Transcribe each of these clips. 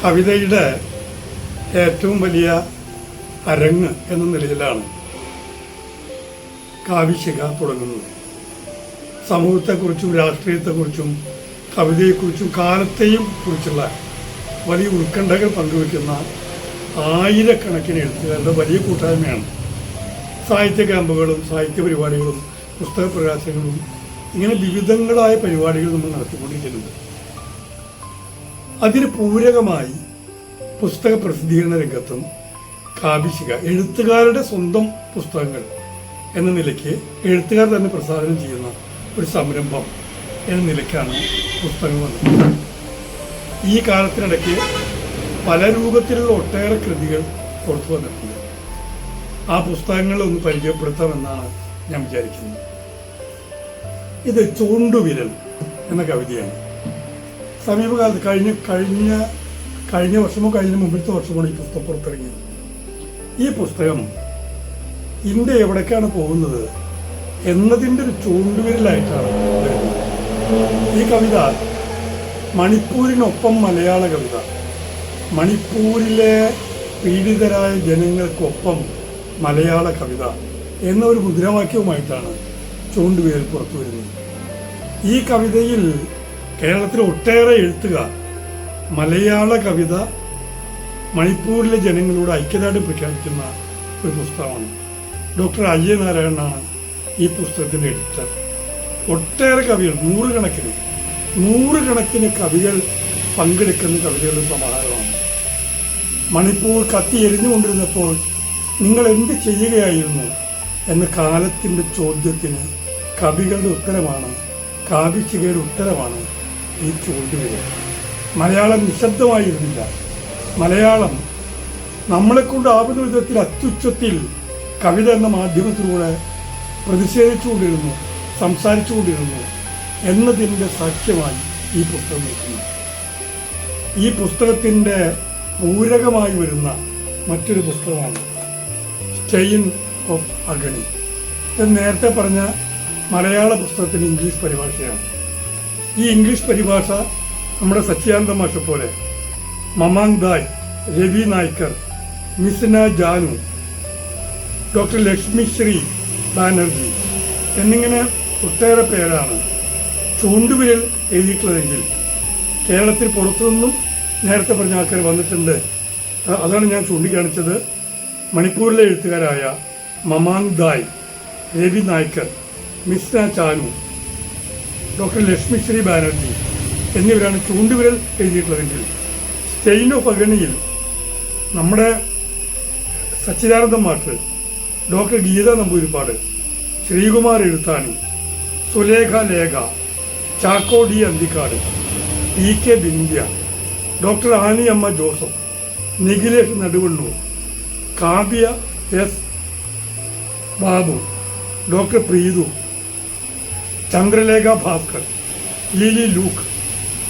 കവിതയുടെ ഏറ്റവും വലിയ അരങ്ങ് എന്ന നിലയിലാണ് കാവ്യശിഖ തുടങ്ങുന്നത്. സമൂഹത്തെക്കുറിച്ചും രാഷ്ട്രീയത്തെക്കുറിച്ചും കവിതയെക്കുറിച്ചും കാലത്തെയും കുറിച്ചുള്ള വലിയ ഉത്കണ്ഠകൾ പങ്കുവയ്ക്കുന്ന ആയിരക്കണക്കിന് എഴുത്തുകാരുടെ വലിയ കൂട്ടായ്മയാണ്. സാഹിത്യ ക്യാമ്പുകളും സാഹിത്യ പരിപാടികളും പുസ്തക പ്രകാശനങ്ങളും ഇങ്ങനെ വിവിധങ്ങളായ പരിപാടികൾ നമ്മൾ നടത്തിക്കൊണ്ടിരിക്കുന്നുണ്ട്. അതിന് പൂരകമായി പുസ്തക പ്രസിദ്ധീകരണ രംഗത്തും കാവ്യശിഖ എഴുത്തുകാരുടെ സ്വന്തം പുസ്തകങ്ങൾ എന്ന നിലയ്ക്ക് എഴുത്തുകാർ തന്നെ പ്രസാദനം ചെയ്യുന്ന ഒരു സംരംഭം എന്ന നിലയ്ക്കാണ് പുസ്തകം വന്നത്. ഈ കാലത്തിനിടയ്ക്ക് പല രൂപത്തിലുള്ള ഒട്ടേറെ കൃതികൾ പുറത്തു വന്നിട്ടുണ്ട്. ആ പുസ്തകങ്ങളെ ഒന്ന് പരിചയപ്പെടുത്താമെന്നാണ് ഞാൻ വിചാരിക്കുന്നത്. ഇത് ചൂണ്ടുവിരൽ എന്ന കവിതയാണ്. സമീപകാലത്ത് കഴിഞ്ഞ വർഷമോ കഴിഞ്ഞ മുമ്പത്തെ വർഷമോ ഈ പുസ്തകം പുറത്തിറങ്ങിയത്. ഈ പുസ്തകം ഇന്ത്യ എവിടേക്കാണ് പോകുന്നത് എന്നതിൻ്റെ ഒരു ചൂണ്ടുവിരലായിട്ടാണ് വരുന്നത്. ഈ കവിത മണിപ്പൂരിനൊപ്പം മലയാള കവിത, മണിപ്പൂരിലെ പീഡിതരായ ജനങ്ങൾക്കൊപ്പം മലയാള കവിത എന്ന ഒരു മുദ്രാവാക്യവുമായിട്ടാണ് ചൂണ്ടുവിരൽ പുറത്തു വരുന്നത്. ഈ കവിതയിൽ കേരളത്തിലെ ഒട്ടേറെ എഴുത്തുകാർ മലയാള കവിത മണിപ്പൂരിലെ ജനങ്ങളോട് ഐക്യദാർഢ്യം പ്രഖ്യാപിക്കുന്ന ഒരു പുസ്തകമാണ്. ഡോക്ടർ അയ്യനാരായണനാണ് ഈ പുസ്തകത്തിൻ്റെ എഡിറ്റർ. ഒട്ടേറെ കവികൾ, നൂറുകണക്കിന് കവികൾ പങ്കെടുക്കുന്ന കവിതകളുടെ സമാഹാരമാണ്. മണിപ്പൂർ കത്തി എരിഞ്ഞുകൊണ്ടിരുന്നപ്പോൾ നിങ്ങൾ എന്ത് ചെയ്യുകയായിരുന്നു എന്ന കാലത്തിൻ്റെ ചോദ്യത്തിന് കവികളുടെ ഉത്തരമാണ്, കാവ്യശിഖയുടെ ഉത്തരമാണ് ഈ ചൂണ്ടുവിരൽ. മലയാളം നിശബ്ദമായിരുന്നില്ല. മലയാളം നമ്മളെക്കൊണ്ടാവുന്ന വിധത്തിൽ അത്യുച്ചത്തിൽ കവിത എന്ന മാധ്യമത്തിലൂടെ പ്രതിഷേധിച്ചുകൊണ്ടിരുന്നു, സംസാരിച്ചുകൊണ്ടിരുന്നു എന്നതിൻ്റെ സാക്ഷ്യമായി ഈ പുസ്തകം നിൽക്കുന്നു. ഈ പുസ്തകത്തിൻ്റെ പൂരകമായി വരുന്ന മറ്റൊരു പുസ്തകമാണ് സ്റ്റെയിൻ ഓഫ് അഗണി. ഇത് നേരത്തെ പറഞ്ഞ മലയാള പുസ്തകത്തിന് ഇംഗ്ലീഷ് പരിഭാഷയാണ്. ഈ ഇംഗ്ലീഷ് പരിഭാഷ നമ്മുടെ സച്ചിദാനന്ദ മാഷെ പോലെ മമാങ് ദായ്, രവി നായ്ക്കർ, മിസ്ന ജാനു, ഡോക്ടർ ലക്ഷ്മിശ്രീ ബാനർജി എന്നിങ്ങനെ ഒട്ടേറെ പേരാണ് ചൂണ്ടുവിരൽ എഴുതിയിട്ടുള്ളതെങ്കിൽ കേരളത്തിൽ പുറത്തുനിന്നും നേരത്തെ പറഞ്ഞ ആൾക്കാർ വന്നിട്ടുണ്ട്. അതാണ് ഞാൻ ചൂണ്ടിക്കാണിച്ചത്. മണിപ്പൂരിലെ എഴുത്തുകാരായ മമാങ് ദായ്, രവി നായ്ക്കർ, മിസ്ന ചാനു, ഡോക്ടർ ലക്ഷ്മിശ്രീ ബാനർജി എന്നിവരാണ് ചൂണ്ടുവിരൽ എഴുതിയിട്ടുള്ളതെങ്കിൽ സ്റ്റെയിൻ ഓഫ് അഗണിയിൽ നമ്മുടെ സച്ചിദാനന്ദ മാഷ്, doctor Geetha Namboodiripad, Sreekumar Ezhuthani, Sulekha Lekha, Chacko D Anthikkad, E K Bindhya, doctor Aniyamma Joseph, Nikhilesh Naduvannur, Kavya S Babu, doctor Preethu, Chandralekha Bhaskar, Lily Luke,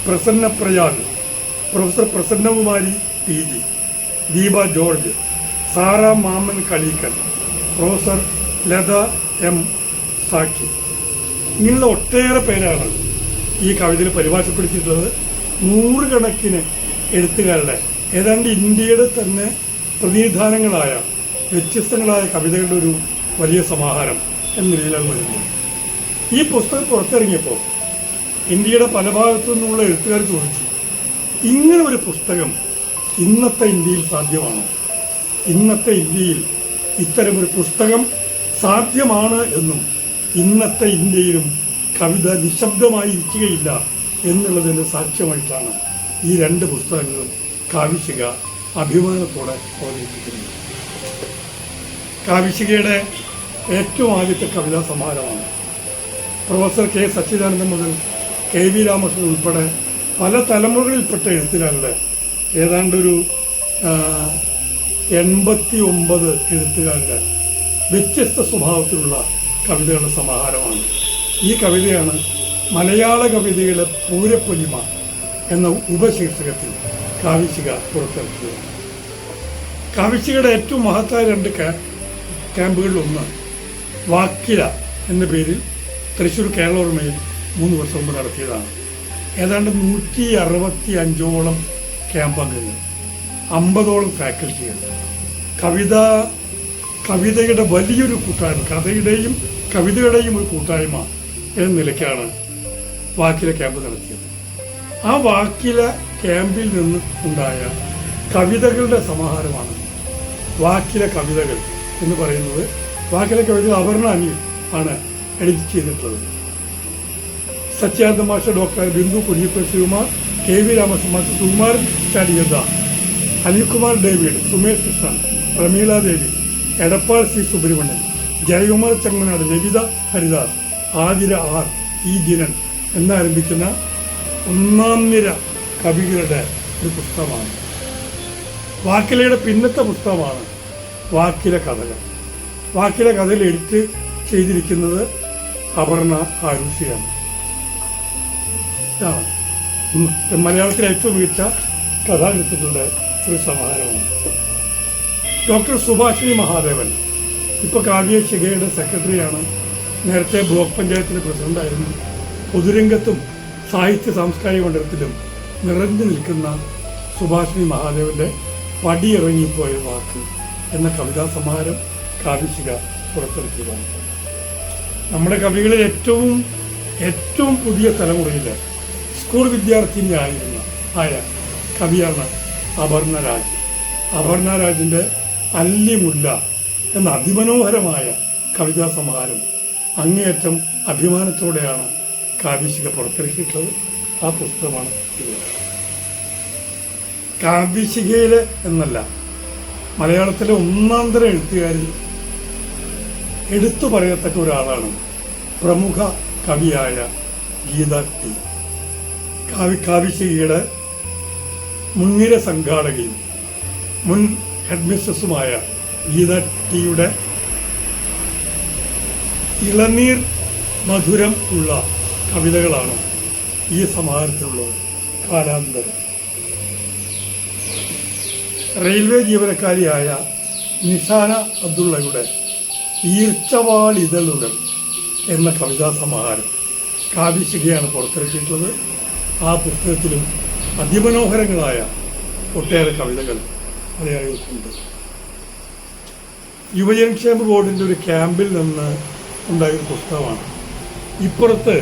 Prasanna Prayag, professor Prasannakumari T G, Deepa George, Sara Mammen Kaleekkal, professor Latha M Zaki, ഇങ്ങനെയുള്ള ഒട്ടേറെ പേരാണ് ഈ കവിതയിൽ പരിഭാഷപ്പെടുത്തിയിട്ടുള്ളത്. നൂറുകണക്കിന് എഴുത്തുകാരുടെ ഏതാണ്ട് ഇന്ത്യയുടെ തന്നെ പ്രതിനിധാനങ്ങളായ വ്യത്യസ്തങ്ങളായ കവിതകളുടെ ഒരു വലിയ സമാഹാരം എന്ന നിലയിലാണ് വരുന്നത്. ഈ പുസ്തകം പുറത്തിറങ്ങിയപ്പോൾ ഇന്ത്യയുടെ പല ഭാഗത്തു നിന്നുള്ള എഴുത്തുകാർ ചോദിച്ചു, ഇങ്ങനെ ഒരു പുസ്തകം ഇന്നത്തെ ഇന്ത്യയിൽ സാധ്യമാണോ? ഇന്നത്തെ ഇന്ത്യയിൽ ഇത്തരമൊരു പുസ്തകം സാധ്യമാണ് എന്നും ഇന്നത്തെ ഇന്ത്യയിലും കവിത നിശബ്ദമായി ഇരിക്കുകയില്ല എന്നുള്ളതിൻ്റെ സാക്ഷ്യമായിട്ടാണ് ഈ രണ്ട് പുസ്തകങ്ങളും കാവ്യശിഖ അഭിമാനത്തോടെ അവതരിപ്പിക്കുന്നത്. കാവ്യശിഖയുടെ ഏറ്റവും ആദ്യത്തെ കവിതാ സമാഹാരമാണ്. പ്രൊഫസർ കെ സച്ചിദാനന്ദൻ മുതൽ കെ വി രാമകൃഷ്ണൻ ഉൾപ്പെടെ പല തലമുറകളിൽപ്പെട്ട എഴുത്തുകാരുടെ ഏതാണ്ടൊരു 89 എഴുത്തുകാരുടെ വ്യത്യസ്ത സ്വഭാവത്തിലുള്ള കവിതകളുടെ സമാഹാരമാണ്. ഈ കവിതയാണ് മലയാള കവിതയുടെ പൂരപ്പൊലിമ എന്ന ഉപശീർഷകത്തിൽ കാവ്യശിഖ വാക്കില എന്ന പേരിൽ തൃശ്ശൂർ കേരളോർമ്മയിൽ 3 വർഷം മുമ്പ് നടത്തിയതാണ്. ഏതാണ്ട് 165ഓളം ക്യാമ്പ് അംഗങ്ങൾ, 50ഓളം ഫാക്കൽറ്റികൾ, കവിതയുടെ വലിയൊരു കൂട്ടായ്മ, കഥയുടെയും കവിതയുടെയും ഒരു കൂട്ടായ്മ എന്ന നിലയ്ക്കാണ് വാക്കില ക്യാമ്പ് നടത്തിയത്. ആ വാക്കില ക്യാമ്പിൽ നിന്ന് ഉണ്ടായ കവിതകളുടെ സമാഹാരമാണ് വാക്കില കവിതകൾ എന്ന് പറയുന്നത്. വാക്കില കവിതകൾ അപർണ അനിൽ ആണ് എഡിറ്റ് ചെയ്തിട്ടുള്ളത്. സത്യാനന്ദ മാഷ, doctor Bindu Kunjippa Sivakumar, K V Ramakrishnan മാഷ്, Sukumaran Chadiyatha, Anilkumar David, Sumesh Krishnan, Prameela Devi, Edappal C Subrahmanyan, Jayakumar Changanad, Lalitha Haridas, Athira R, E Dinan എന്നാരംഭിക്കുന്ന ഒന്നാം നിര കവികളുടെ ഒരു പുസ്തകമാണ്. വാക്കിലയുടെ പിന്നത്തെ പുസ്തകമാണ് വാക്കില കഥകൾ. വാക്കില കഥയിൽ എഡിറ്റ് ചെയ്തിരിക്കുന്നത് അപർണ ആരുഷിയാണ്. മലയാളത്തിലെ ഏറ്റവും മികച്ച കഥാകൃത്തുക്കളുടെ ഒരു സമാഹാരമാണ്. ഡോക്ടർ സുഭാഷിണി മഹാദേവൻ ഇപ്പോൾ കാവ്യശിഖയുടെ സെക്രട്ടറിയാണ്. നേരത്തെ ബ്ലോക്ക് പഞ്ചായത്തിലെ പ്രസിഡന്റായിരുന്നു. പൊതുരംഗത്തും സാഹിത്യ സാംസ്കാരിക മണ്ഡലത്തിലും നിറഞ്ഞു നിൽക്കുന്ന സുഭാഷിണി മഹാദേവന്റെ പടിയിറങ്ങിപ്പോയ വാക്ക് എന്ന കവിതാ സമാഹാരം കാവ്യശിഖ പുറത്തിറക്കിയതാണ്. നമ്മുടെ കവികളിൽ ഏറ്റവും പുതിയ തലമുറയിലെ സ്കൂൾ വിദ്യാർത്ഥിനിയായ കവിയാണ് അപർണ രാജ്. അപർണ രാജിന്റെ അല്ലിമുല്ല എന്ന അതിമനോഹരമായ കവിതാ സമാഹാരം അങ്ങേയറ്റം അഭിമാനത്തോടെയാണ് കാവ്യശിഖ പുറത്തിറക്കിയിട്ടുള്ളത്. ആ പുസ്തകമാണ് ഇത്. കാവ്യശിഖയിലെ എന്നല്ല, മലയാളത്തിലെ ഒന്നാന്തര എഴുത്തുകാരിൽ എടുത്തു പറയത്തക്ക ഒരാളാണ് പ്രമുഖ കവിയായ ഗീത ടി. കാവ്യശിഖയുടെ മുൻനിര സംഘാടകയും മുൻ ഹെഡ്മിസ്ട്രസുമായ ഗീത ടിയുടെ ഇളനീർ മധുരം ഉള്ള കവിതകളാണ് ഈ സമാഹാരത്തിലുള്ളത്. കാലാന്തരം. റെയിൽവേ ജീവനക്കാരിയായ നിഷാന അബ്ദുള്ളയുടെ ഈർച്ചവാളിതളുകൾ എന്ന കവിതാ സമാഹാരം കാവ്യശിഖയാണ് പുറത്തിറക്കിയിട്ടുള്ളത്. ആ പുസ്തകത്തിലും അതിമനോഹരങ്ങളായ ഒട്ടേറെ കവിതകൾ മലയാളികൾക്കുണ്ട്. യുവജനക്ഷേമ ബോർഡിൻ്റെ ഒരു ക്യാമ്പിൽ നിന്ന് ഉണ്ടായൊരു പുസ്തകമാണ്. ഇപ്പുറത്ത്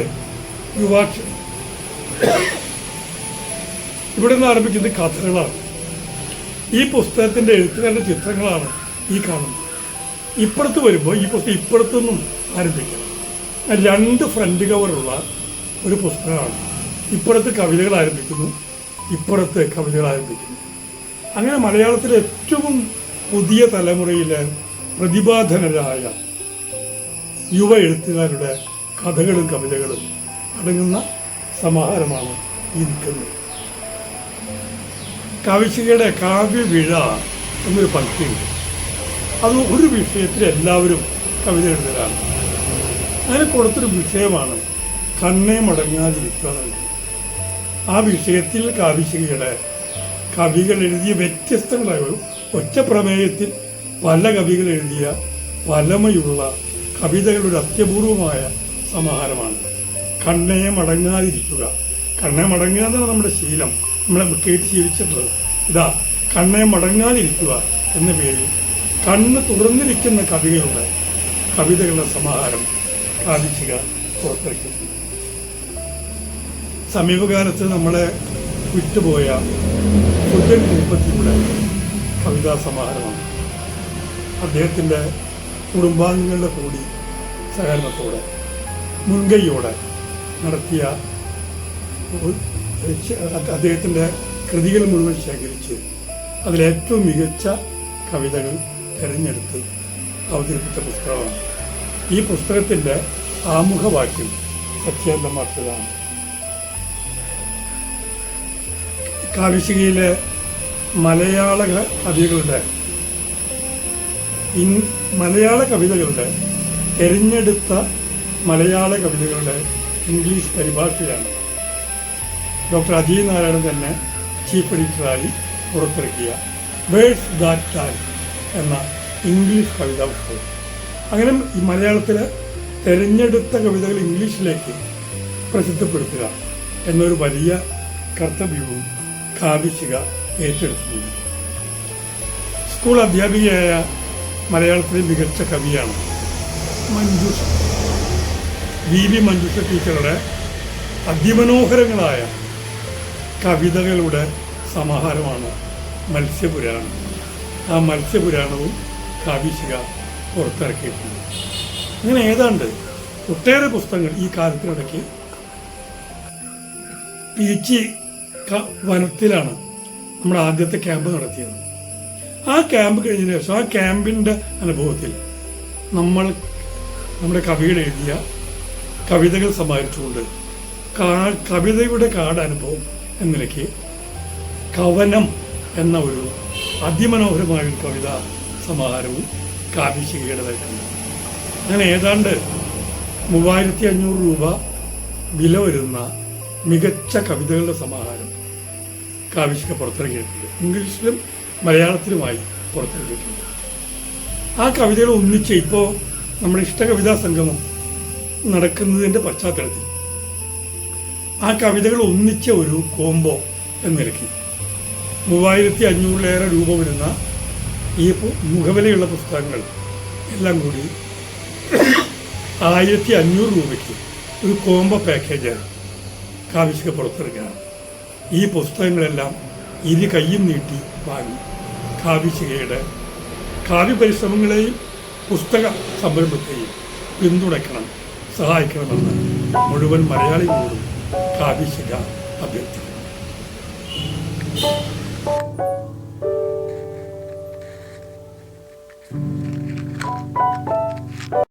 ഇവിടെ നിന്ന് ആരംഭിക്കുന്നത് കഥകളാണ്. ഈ പുസ്തകത്തിന്റെ എഴുത്തുകാരുടെ ചിത്രങ്ങളാണ് ഈ കാണുന്നത്. ഇപ്പുറത്ത് വരുമ്പോൾ ഈ പുസ്തകം ഇപ്പുറത്തുനിന്നും ആരംഭിക്കണം. 2 ഫ്രണ്ട് കവറുള്ള ഒരു പുസ്തകമാണ്. ഇപ്പുറത്ത് കവിതകൾ ആരംഭിക്കുന്നു, ഇപ്പുറത്ത് കവിതകൾ ആരംഭിക്കുന്നു. അങ്ങനെ മലയാളത്തിലെ ഏറ്റവും പുതിയ തലമുറയിലെ പ്രതിഭാധനരായ യുവ എഴുത്തുകാരുടെ കഥകളും കവിതകളും അടങ്ങുന്ന സമാഹാരമാണ് ഈ നിൽക്കുന്നത്. കാവ്യശിഖയുടെ കാവ്യവിഴ എന്നൊരു പങ്ക്തിയുണ്ട്. അത് ഒരു വിഷയത്തിൽ എല്ലാവരും കവിത എഴുതലാണ്. അതിന് കൊടുത്തൊരു വിഷയമാണ് കണ്ണേ മടങ്ങാതിരിക്കുക. ആ വിഷയത്തിൽ കാവ്യശിഖയുടെ കവികൾ എഴുതിയ വ്യത്യസ്തങ്ങളായ ഒറ്റ പ്രമേയത്തിൽ പല കവികൾ എഴുതിയ പലമയുള്ള കവിതകളുടെ അത്യപൂർവമായ സമാഹാരമാണ് കണ്ണേ മടങ്ങാതിരിക്കുക. കണ്ണേ മടങ്ങുക എന്നാണ് നമ്മുടെ ശീലം, നമ്മളെ കേട്ട് ശീലിച്ചിട്ടുള്ളത്. ഇതാ കണ്ണേ മടങ്ങാതിരിക്കുക എന്ന പേരിൽ കണ്ണ് തുറന്നിരിക്കുന്ന കവിതകളുടെ സമാഹാരം കാവ്യശിഖ പുറത്തിറക്കിയിട്ടുണ്ട്. സമീപകാലത്ത് നമ്മളെ വിട്ടുപോയ സുജൻ തിരുപ്പതിയുടെ കവിതാ സമാഹാരമാണ്. അദ്ദേഹത്തിൻ്റെ കുടുംബാംഗങ്ങളുടെ കൂടി സഹകരണത്തോടെ മുൻകൈയോടെ നടത്തിയ അദ്ദേഹത്തിൻ്റെ കൃതികൾ മുഴുവൻ ശേഖരിച്ച് അതിലേറ്റവും മികച്ച കവിതകൾ തിരഞ്ഞെടുത്ത് അവതരിപ്പിച്ച പുസ്തകമാണ്. ഈ പുസ്തകത്തിൻ്റെ ആമുഖവാക്യം സത്യാനന്ദ മാഷതാണ്. കാവ്യശിഖയിലെ മലയാള കവിതകളുടെ തിരഞ്ഞെടുത്ത മലയാള കവിതകളുടെ ഇംഗ്ലീഷ് പരിഭാഷയാണ് ഡോക്ടർ അജയ് നാരായണൻ തന്നെ ചീഫ് എഡിറ്ററായി പുറത്തിറക്കിയ വേർഡ്സ് ദാറ്റ് ടൈം എന്ന ഇംഗ്ലീഷ് കവിതാ പുസ്തകം. അങ്ങനെ ഈ മലയാളത്തിലെ തെരഞ്ഞെടുത്ത കവിതകൾ ഇംഗ്ലീഷിലേക്ക് പ്രസിദ്ധപ്പെടുത്തുക എന്നൊരു വലിയ കർത്തവ്യവും കാവ്യശിഖ ഏറ്റെടുത്തിട്ടുണ്ട്. സ്കൂൾ അധ്യാപികയായ മലയാളത്തിലെ മികച്ച കവിയാണ് മഞ്ജുഷ. വി മഞ്ജുഷ ടീച്ചറുടെ അതിമനോഹരങ്ങളായ കവിതകളുടെ സമാഹാരമാണ് മത്സ്യപുരാണം. ആ മത്സ്യപുരാണവും കാവ്യശിഖ പുറത്തിറക്കിയിട്ടുണ്ട്. അങ്ങനെ ഏതാണ്ട് ഒട്ടേറെ പുസ്തകങ്ങൾ ഈ കാലത്തിനിടയ്ക്ക് പീച്ചി വനത്തിലാണ് നമ്മുടെ ആദ്യത്തെ ക്യാമ്പ് നടത്തിയത്. ആ ക്യാമ്പ് കഴിഞ്ഞതിന് ശേഷം ആ ക്യാമ്പിൻ്റെ അനുഭവത്തിൽ നമ്മുടെ കവികൾ എഴുതിയ കവിതകൾ സമാഹരിച്ചുകൊണ്ട് കവിതയുടെ കാട് അനുഭവം എന്ന നിലയ്ക്ക് കവനം എന്ന ഒരു അതിമനോഹരമായൊരു കവിതാ സമാഹാരവും കാവ്യശിഖയുടേതായിട്ടുണ്ട്. അങ്ങനെ ഏതാണ്ട് 3500 രൂപ വില വരുന്ന മികച്ച കവിതകളുടെ സമാഹാരം കാവ്യശിഖ പുറത്തിറക്കിയിട്ടുണ്ട്. ഇംഗ്ലീഷിലും മലയാളത്തിലുമായി പുറത്തിറക്കിയിട്ടുണ്ട്. ആ കവിതകൾ ഒന്നിച്ച് ഇപ്പോൾ നമ്മുടെ ഇഷ്ടകവിതാ സംഗമം നടക്കുന്നതിൻ്റെ പശ്ചാത്തലത്തിൽ ആ കവിതകൾ ഒന്നിച്ച ഒരു കോംബോ എന്ന നിലയ്ക്ക് 3500 രൂപ വരുന്ന ഈ മുഖവിലയുള്ള പുസ്തകങ്ങൾ എല്ലാം കൂടി 1500 രൂപയ്ക്ക് ഒരു കോംബോ പാക്കേജ് കാവ്യശിഖ പുറത്തിറക്കുകയാണ്. ഈ പുസ്തകങ്ങളെല്ലാം ഇരു കയ്യും നീട്ടി വാങ്ങി കാവ്യശിഖയുടെ കാവ്യപരിശ്രമങ്ങളെയും പുസ്തക സംരംഭത്തെയും പിന്തുണയ്ക്കണം, സഹായിക്കണമെന്ന് മുഴുവൻ മലയാളികളോടും കാവ്യശിഖ അഭ്യർത്ഥിക്കുന്നു.